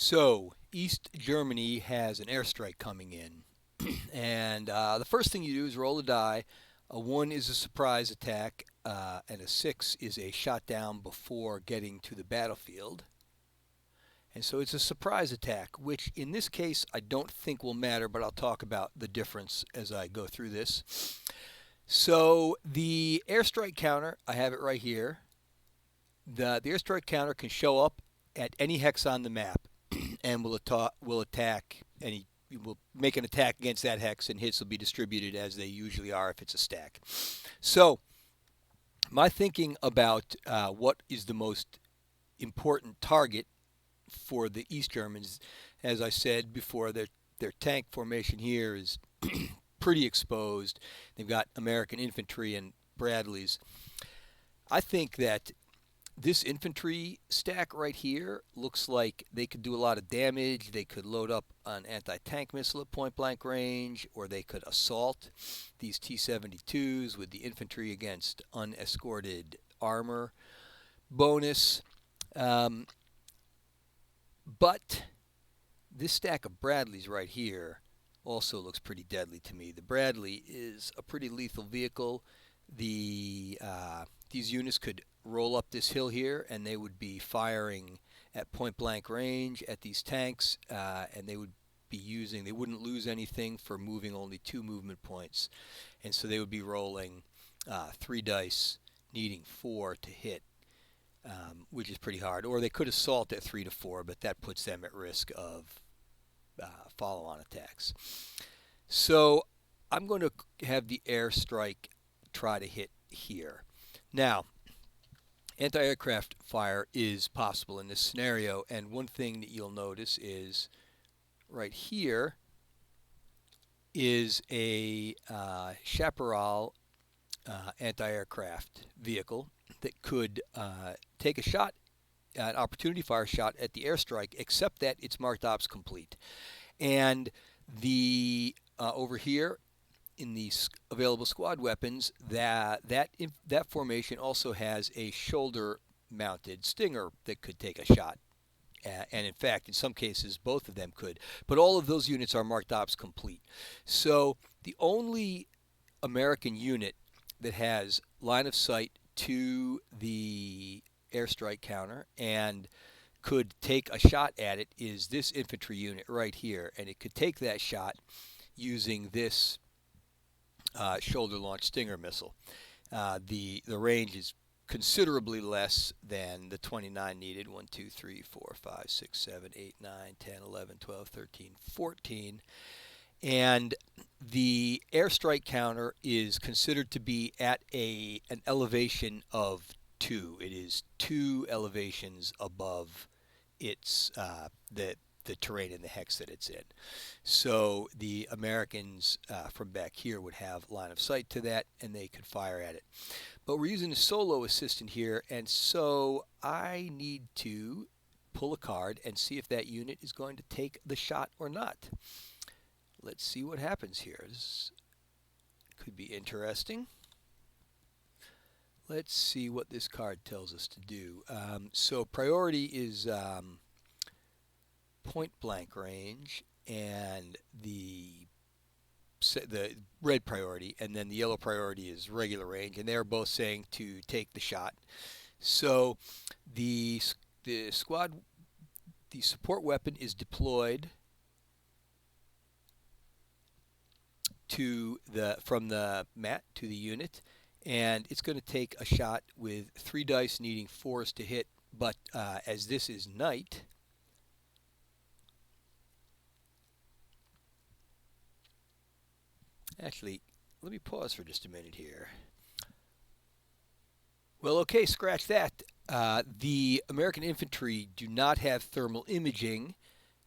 So, East Germany has an airstrike coming in. And the first thing you do is roll a die. A 1 is a surprise attack, and a 6 is a shot down before getting to the battlefield. And so it's a surprise attack, which in this case I don't think will matter, but I'll talk about the difference as I go through this. So the airstrike counter, I have it right here. The airstrike counter can show up at any hex on the map and will attack any will make an attack against that hex, and hits will be distributed as they usually are if it's a stack. So my thinking about what is the most important target for the East Germans, as I said before, their tank formation here is pretty exposed. They've got American infantry and Bradleys. I think that this infantry stack right here looks like they could do a lot of damage. They could load up an anti-tank missile at point-blank range, or they could assault these T-72s with the infantry against unescorted armor bonus. But this stack of Bradleys right here also looks pretty deadly to me. The Bradley is a pretty lethal vehicle. These units could roll up this hill here, and they would be firing at point-blank range at these tanks, and they wouldn't lose anything for moving only 2 movement points, and so they would be rolling 3 dice, needing 4 to hit, which is pretty hard. Or they could assault at 3 to 4, but that puts them at risk of follow-on attacks. So I'm going to have the airstrike try to hit here. Now, anti-aircraft fire is possible in this scenario, and one thing that you'll notice is right here is a Chaparral anti-aircraft vehicle that could take a shot, an opportunity fire shot at the airstrike, except that it's marked ops complete. And the over here in the available squad weapons, that formation also has a shoulder-mounted Stinger that could take a shot. And in fact, in some cases, both of them could. But all of those units are marked ops complete. So the only American unit that has line of sight to the airstrike counter and could take a shot at it is this infantry unit right here. And it could take that shot using this shoulder-launched Stinger missile. The range is considerably less than the 29 needed. 1, 2, 3, 4, 5, 6, 7, 8, 9, 10, 11, 12, 13, 14. And the airstrike counter is considered to be at an elevation of 2. It is 2 elevations above its the terrain in the hex that it's in. So the Americans from back here would have line of sight to that, and they could fire at it. But we're using a solo assistant here, and so I need to pull a card and see if that unit is going to take the shot or not. Let's see what happens here. This could be interesting. Let's see what this card tells us to do. So priority is point blank range, and the red priority, and then the yellow priority is regular range, and they're both saying to take the shot. So the support weapon is deployed from the mat to the unit, and it's going to take a shot with 3 dice, needing 4s to hit. But as this is night, actually, let me pause for just a minute here. Well, okay, scratch that. The American infantry do not have thermal imaging,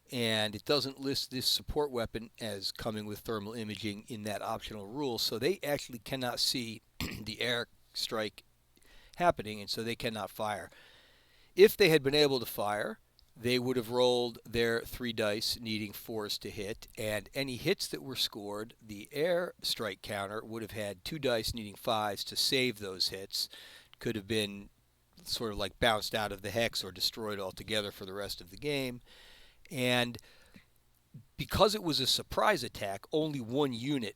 and it doesn't list this support weapon as coming with thermal imaging in that optional rule, so they actually cannot see the airstrike happening, and so they cannot fire. If they had been able to fire, they would have rolled their 3 dice, needing 4s to hit, and any hits that were scored, the airstrike counter would have had 2 dice, needing 5s to save those hits. Could have been sort of like bounced out of the hex or destroyed altogether for the rest of the game. And because it was a surprise attack, only one unit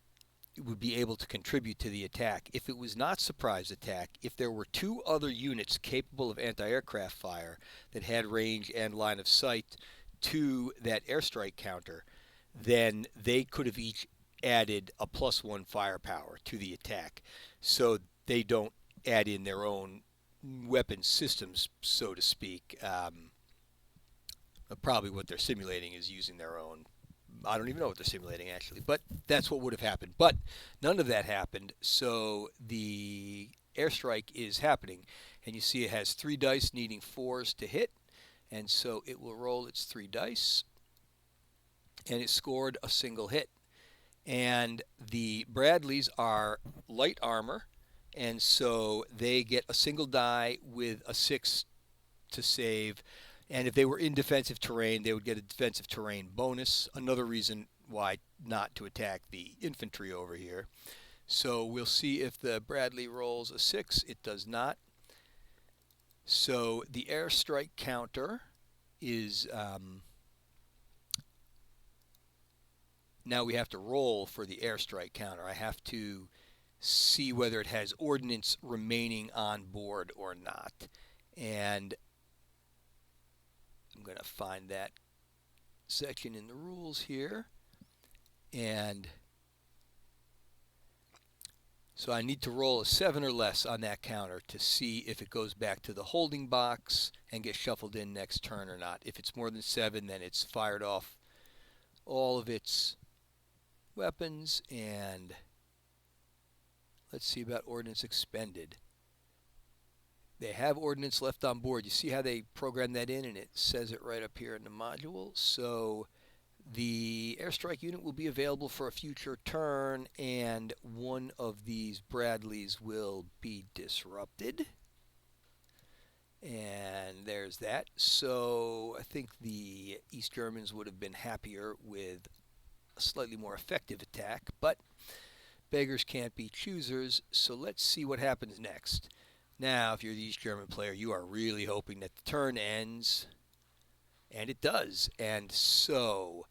would be able to contribute to the attack. If it was not surprise attack, if there were two other units capable of anti-aircraft fire that had range and line of sight to that airstrike counter, then they could have each added a +1 firepower to the attack. So they don't add in their own weapon systems, so to speak. Probably what they're simulating is using their own. I don't even know what they're simulating, actually, but that's what would have happened. But none of that happened, so the airstrike is happening. And you see it has 3 dice needing 4s to hit, and so it will roll its 3 dice, and it scored a single hit. And the Bradleys are light armor, and so they get a single die with a 6 to save. And if they were in defensive terrain, they would get a defensive terrain bonus. Another reason why not to attack the infantry over here. So we'll see if the Bradley rolls a 6. It does not. So the airstrike counter is... now we have to roll for the airstrike counter. I have to see whether it has ordnance remaining on board or not. And I'm going to find that section in the rules here. And so I need to roll a 7 or less on that counter to see if it goes back to the holding box and gets shuffled in next turn or not. If it's more than 7, then it's fired off all of its weapons. And let's see about ordnance expended. They have ordnance left on board. You see how they program that in, and it says it right up here in the module. So the airstrike unit will be available for a future turn, and one of these Bradleys will be disrupted. And there's that. So I think the East Germans would have been happier with a slightly more effective attack, but beggars can't be choosers. So let's see what happens next. Now, if you're the East German player, you are really hoping that the turn ends, and it does. And so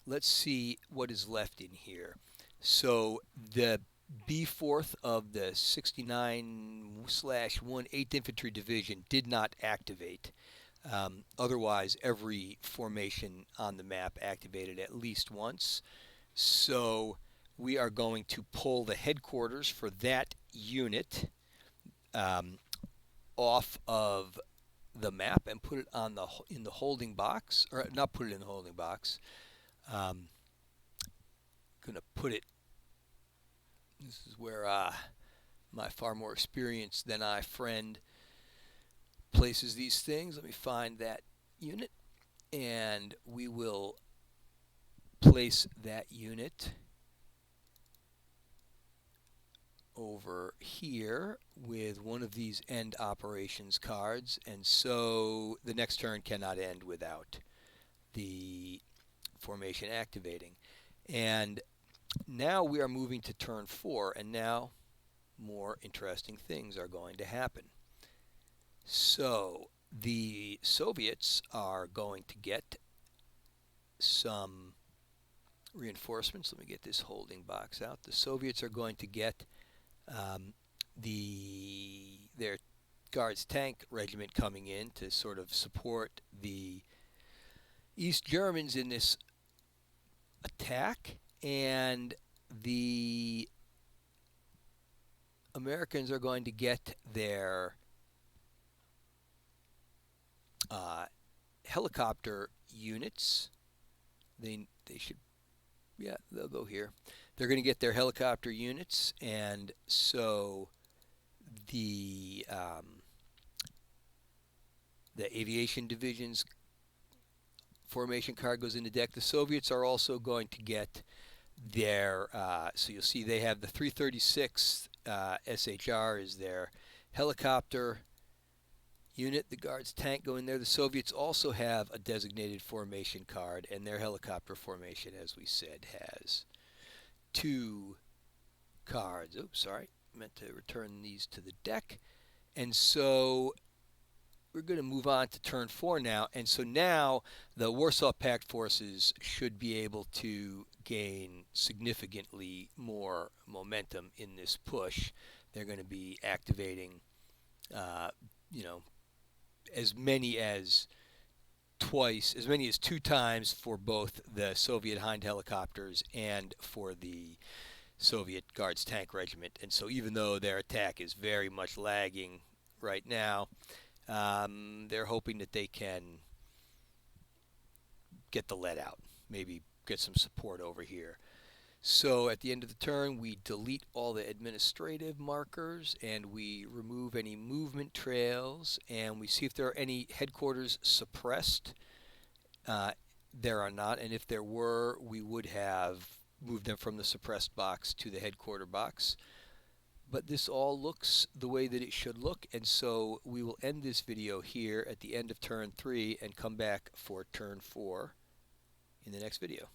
let's see what is left in here. So the B4th of the 69/1 8th Infantry Division did not activate. Otherwise, every formation on the map activated at least once. So we are going to pull the headquarters for that unit off of the map and put it on in the holding box, or not put it in the holding box. Gonna put it. This is where my far more experienced than I friend places these things. Let me find that unit, and we will place that unit over here with one of these end operations cards, and so the next turn cannot end without the formation activating. And now we are moving to turn 4, and now more interesting things are going to happen. So the Soviets are going to get some reinforcements. Let me get this holding box out. The Soviets are going to get their Guards Tank Regiment coming in to sort of support the East Germans in this attack, and the Americans are going to get their helicopter units. They should, yeah, they'll go here. They're going to get their helicopter units, and so the aviation division's formation card goes into deck. The Soviets are also going to get their, so you'll see they have the 336 SHR is their helicopter unit. The Guards Tank go in there. The Soviets also have a designated formation card, and their helicopter formation, as we said, has 2 cards. Oops, sorry. Meant to return these to the deck. And so we're going to move on to turn 4 now. And so now the Warsaw Pact forces should be able to gain significantly more momentum in this push. They're going to be activating, you know, as many as two times for both the Soviet Hind helicopters and for the Soviet Guards Tank Regiment. And so even though their attack is very much lagging right now, they're hoping that they can get the lead out, maybe get some support over here. So at the end of the turn, we delete all the administrative markers and we remove any movement trails, and we see if there are any headquarters suppressed. There are not, and if there were, we would have moved them from the suppressed box to the headquarter box. But this all looks the way that it should look, and so we will end this video here at the end of turn 3 and come back for turn 4 in the next video.